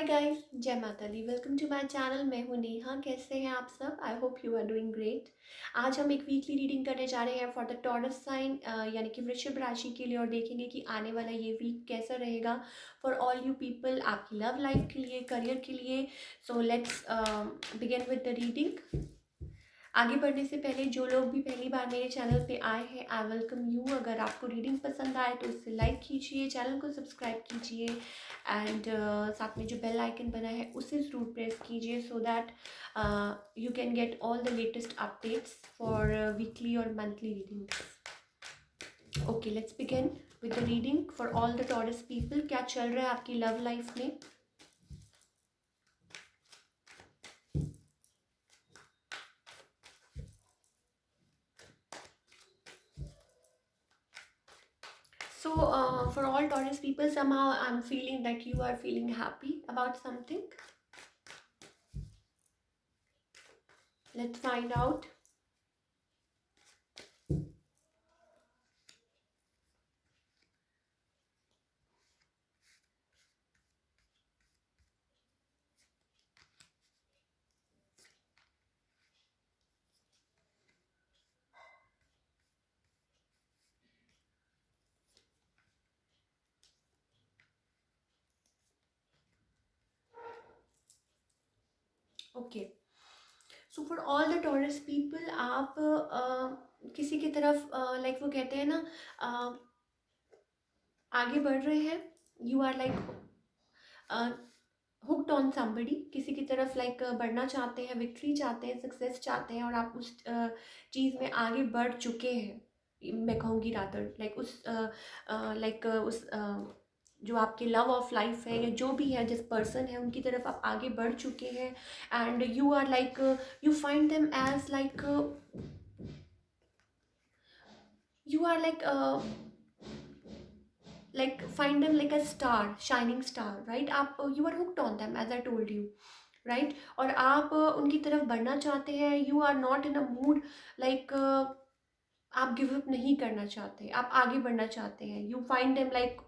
Hi guys, Jai Mata Di. Welcome to my channel. मैं हूँ नेहा। कैसे हैं आप सब? I hope you are doing great. आज हम एक वीकली रीडिंग करने जा रहे हैं फॉर द टॉरस साइन यानी कि वृश्चिक राशि के लिए, और देखेंगे कि आने वाला ये वीक कैसा रहेगा फॉर ऑल यू पीपल, आपकी लव लाइफ के लिए, करियर के लिए। So let's begin with the reading. आगे बढ़ने से पहले जो लोग भी पहली बार मेरे चैनल पे आए हैं, आई वेलकम यू। अगर आपको रीडिंग पसंद आए तो इसे लाइक कीजिए, चैनल को सब्सक्राइब कीजिए एंड साथ में जो बेल आइकन बना है उसे ज़रूर प्रेस कीजिए so that you can get all the latest updates for weekly और monthly reading. Okay, let's begin with the reading for all the Taurus people. क्या चल रहा है आपकी लव लाइफ में? So, for all Taurus people, somehow I'm feeling that you are feeling happy about something. Let's find out. Okay. So for all the Taurus people, आप किसी की तरफ लाइक वो कहते हैं ना, आगे बढ़ रहे हैं। You are like hooked on somebody, किसी की तरफ लाइक बढ़ना चाहते हैं, विक्ट्री चाहते हैं, सक्सेस चाहते हैं, और आप उस चीज़ में आगे बढ़ चुके हैं। मैं कहूँगी रादर लाइक उस लाइक उस जो आपके लव ऑफ लाइफ है या जो भी है, जिस पर्सन है उनकी तरफ आप आगे बढ़ चुके हैं। And you are like you find them as like you are like find them like a star, shining star, right? आप you are hooked on them as I told you, right? और आप उनकी तरफ बढ़ना चाहते हैं। you are not in a mood like आप give up नहीं करना चाहते, आप आगे बढ़ना चाहते हैं। you find them like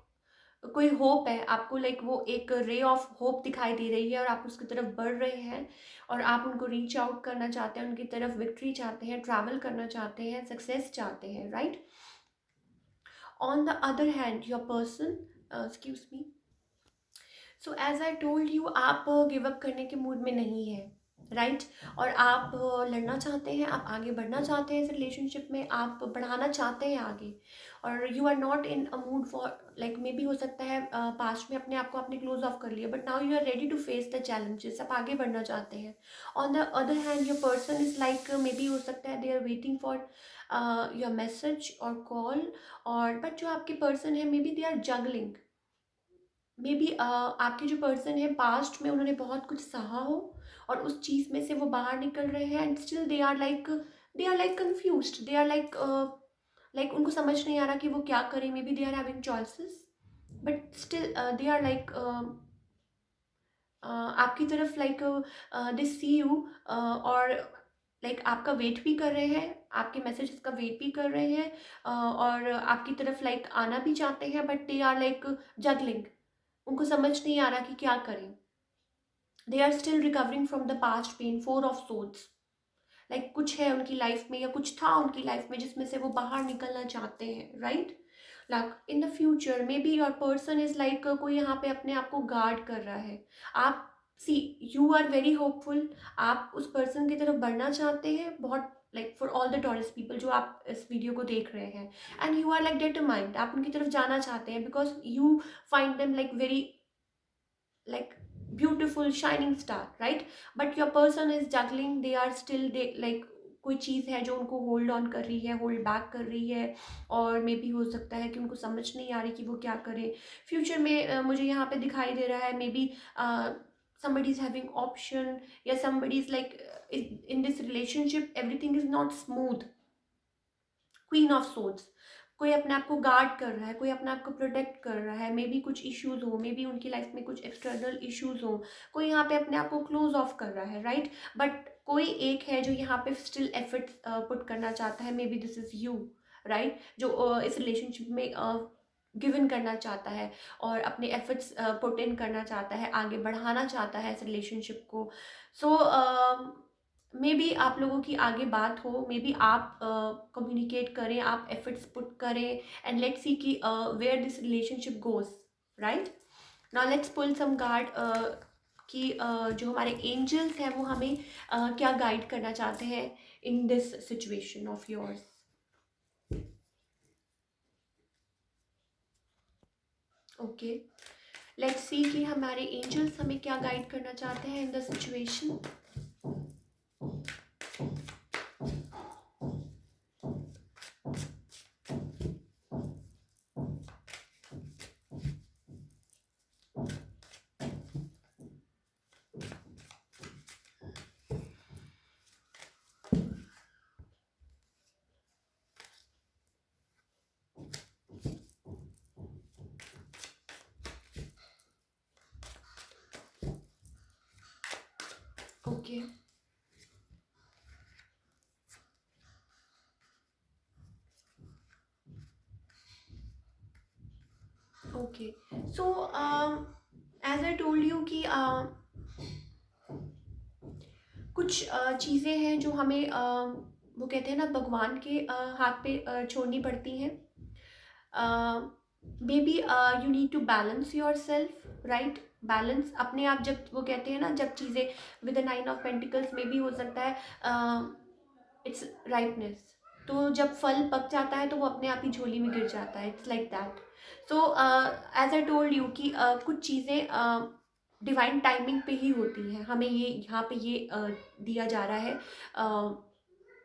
कोई होप है आपको, लाइक वो एक रे ऑफ होप दिखाई दे रही है और आप उसकी तरफ बढ़ रहे हैं और आप उनको रीच आउट करना चाहते हैं, उनकी तरफ विक्ट्री चाहते हैं, ट्रैवल करना चाहते हैं, सक्सेस चाहते हैं, right? On the other hand your person, excuse me, so as I told you, आप गिव अप करने के मूड में नहीं है, राइट? और आप लड़ना चाहते हैं, आप आगे बढ़ना चाहते हैं इस रिलेशनशिप में, आप बढ़ाना चाहते हैं आगे। और you are not in a mood for like, maybe हो सकता है पास्ट में अपने आप को आपने क्लोज ऑफ कर लिया, but now you are ready to face the challenges, आप आगे बढ़ना चाहते हैं। On the other hand your person is like, maybe हो सकता है they are waiting for your message और कॉल, और बट जो आपके पर्सन है maybe they are juggling. Maybe आपके जो पर्सन है पास्ट में उन्होंने बहुत कुछ सहा हो और उस चीज़ में से वो बाहर निकल रहे हैं, and still they are like confused, they are like like उनको समझ नहीं आ रहा कि वो क्या करें। Maybe they are having choices, but still they are like आपकी तरफ लाइक दे सी यू, और लाइक आपका वेट भी कर रहे हैं, आपके मैसेजेस का वेट भी कर रहे हैं, और आपकी तरफ लाइक आना भी चाहते हैं, but they are like juggling. उनको समझ नहीं आ रहा कि क्या करें। They are still recovering from the past pain, 4 of swords. Like कुछ है उनकी लाइफ में या कुछ था उनकी लाइफ में जिसमें से वो बाहर निकलना चाहते हैं, right? Like in the future may be your person is like, कोई यहाँ पे अपने आप को गार्ड कर रहा है। आप see, you are very hopeful, आप उस पर्सन की तरफ बढ़ना चाहते हैं बहुत, like for all the Taurus people जो आप इस वीडियो को देख रहे हैं, and you are like determined, आप उनकी तरफ जाना चाहते हैं because you find them like very like beautiful shining star, right? But your person is juggling, they are still, they like कोई चीज़ है जो उनको होल्ड ऑन कर रही है, होल्ड बैक कर रही है, और मे बी हो सकता है कि उनको समझ नहीं आ रही कि वो क्या करें फ्यूचर में। मुझे यहाँ पे दिखाई दे रहा है may be somebody is having option, या somebody is like in this relationship everything is not smooth। Queen of swords, कोई अपने आप को गार्ड कर रहा है, कोई अपने आप को प्रोटेक्ट कर रहा है, मे बी कुछ इश्यूज हो, मे बी उनकी लाइफ में कुछ एक्सटर्नल इश्यूज हो, कोई यहाँ पे अपने आप को क्लोज ऑफ कर रहा है, राइट? बट कोई एक है जो यहाँ पे स्टिल एफर्ट्स पुट करना चाहता है, may be this is you, right? जो इस रिलेशनशिप में गिवन करना चाहता है और अपने एफर्ट्स पुट इन करना चाहता है, आगे बढ़ाना चाहता है इस रिलेशनशिप को। सो मे बी आप लोगों की आगे बात हो, मे बी आप कम्युनिकेट करें, आप एफर्ट्स पुट करें, एंड लेट्स सी कि where this relationship goes, right. Now let's pull some card कि जो हमारे एंजल्स हैं वो हमें क्या गाइड करना चाहते हैं in this situation of yours. Okay, let's see कि हमारे एंजल्स हमें क्या गाइड करना चाहते हैं in the situation. Okay, okay, so as I told you कि कुछ चीज़ें हैं जो हमें वो कहते हैं ना भगवान के हाथ पे छोड़नी पड़ती हैं। Maybe you need to balance yourself, right. Balance अपने आप, जब वो कहते हैं ना जब चीज़ें विद द 9 ऑफ पेंटिकल्स में भी हो सकता है इट्स राइटनेस, तो जब फल पक जाता है तो वो अपने आप ही झोली में गिर जाता है, it's like that. So as I told you कि कुछ चीज़ें डिवाइन टाइमिंग पे ही होती हैं। हमें ये यहाँ पे ये दिया जा रहा है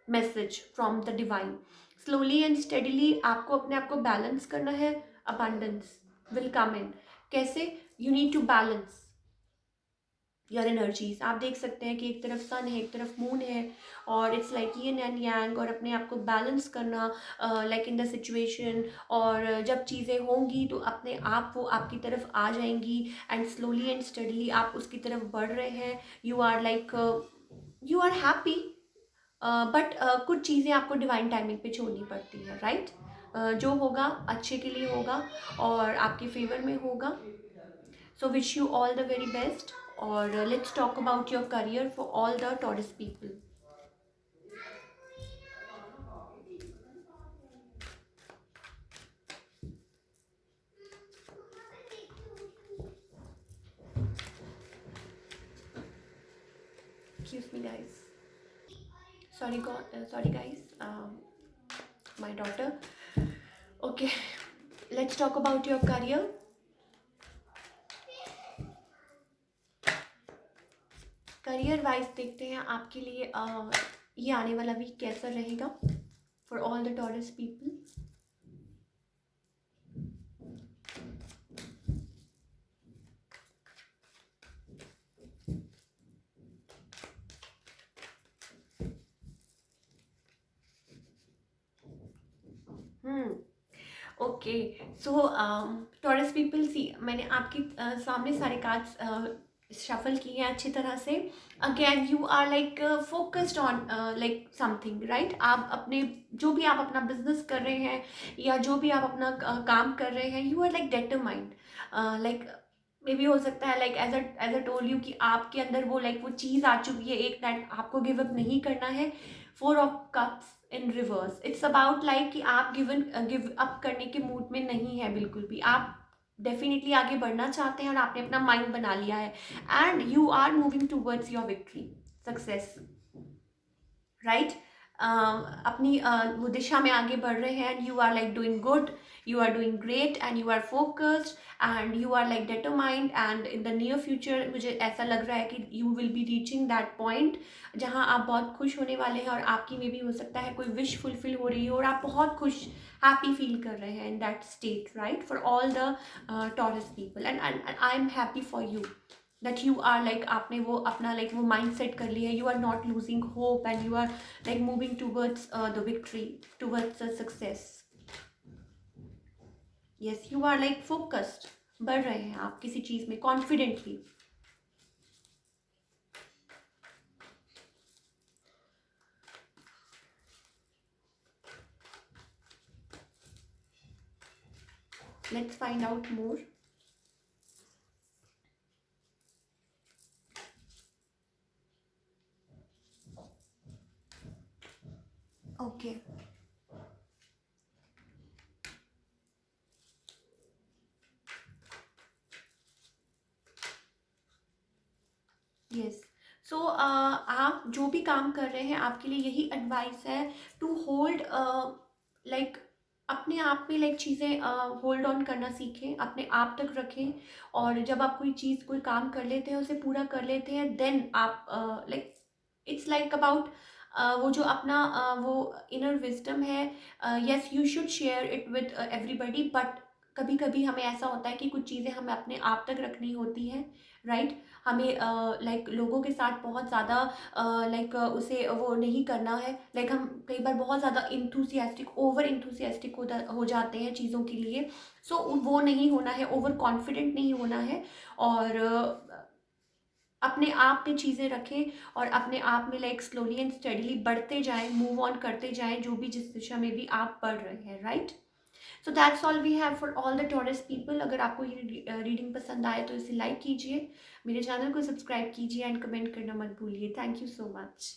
message from the divine. Slowly and steadily आपको अपने आप को बैलेंस करना है, अबंडेंस विल कम इन। कैसे? You need to balance your energies. आप देख सकते हैं कि एक तरफ सन है, एक तरफ मून है, और it's like yin and yang, और अपने आप को बैलेंस करना लाइक इन द सिचुएशन। और जब चीज़ें होंगी तो अपने आप वो आपकी तरफ आ जाएंगी, एंड स्लोली एंड स्टडीली आप उसकी तरफ बढ़ रहे हैं। You are like you are happy, but कुछ चीज़ें आपको डिवाइन टाइमिंग पे छोड़नी पड़ती है, राइट। जो होगा अच्छे के लिए होगा और आपके फेवर में होगा। So wish you all the very best. और let's talk about your career for all the Taurus people. Excuse me, guys. Sorry, guys. My daughter. Okay, let's talk about your career. Career wise देखते हैं आपके लिए ये आने वाला week कैसा रहेगा for all the Taurus people. Okay, so taurus people see, मैंने आपके सामने सारे कार्ड्स शफल किए हैं अच्छी तरह से। Again you are like focused on like something, right. आप अपने जो भी आप अपना बिजनेस कर रहे हैं या जो भी आप अपना काम कर रहे हैं, you are like determined. Like maybe हो सकता है like as I told you कि आपके अंदर वो लाइक वो चीज़ आ चुकी है एक, दैट आपको गिव अप नहीं करना है। 4 of cups in reverse, it's about like कि आप गिव अप करने के मूड में नहीं है बिल्कुल भी। आप डेफिनेटली आगे बढ़ना चाहते हैं और आपने अपना माइंड बना लिया है, and you are moving towards your victory, success, right. अपनी वो दिशा में आगे बढ़ रहे हैं, and you are like doing good, you are doing great, and you are focused, and you are like determined. And in the near future मुझे ऐसा लग रहा है कि you will be reaching that point जहां आप बहुत खुश होने वाले हैं, और आपकी में भी हो सकता है कोई विश फुलफिल हो रही है और आप बहुत खुश, हैप्पी फील कर रहे हैं in that state, right, for all the Taurus people. And I am happy for you that you are like आपने वो अपना like वो माइंड सेट कर लिया है, you are not losing hope, and you are like moving towards the victory, towards the success. Yes, you are like focused, बढ़ रहे हैं आप किसी चीज़ में confidently. Let's find out more. Okay. Yes. So आप जो भी काम कर रहे हैं, आपके लिए यही एडवाइस है टू होल्ड, लाइक अपने आप में लाइक चीज़ें होल्ड ऑन करना सीखें, अपने आप तक रखें. और जब आप कोई चीज़ कोई काम कर लेते हैं, उसे पूरा कर लेते हैं, देन आप लाइक इट्स लाइक अबाउट वो जो अपना वो इनर विजडम है. Yes, you should share it with everybody, but कभी कभी हमें ऐसा होता है कि कुछ चीज़ें हमें अपने आप तक रखनी होती है, राइट. हमें लाइक लोगों के साथ बहुत ज़्यादा लाइक उसे वो नहीं करना है. लाइक हम कई बार बहुत ज़्यादा इंथुसियास्टिक, ओवर इंथुसियास्टिक हो जाते हैं चीज़ों के लिए. सो वो नहीं होना है, ओवर कॉन्फिडेंट नहीं होना है. और अपने आप में चीज़ें रखें और अपने आप में लाइक स्लोली एंड स्टडीली बढ़ते जाएं, मूव ऑन करते जाएं, जो भी जिस दिशा में भी आप बढ़ रहे हैं, right. So that's all we have for all the Taurus people. अगर आपको ये रीडिंग पसंद आए तो इसे लाइक कीजिए, मेरे चैनल को सब्सक्राइब कीजिए एंड कमेंट करना मत भूलिए. Thank you so much.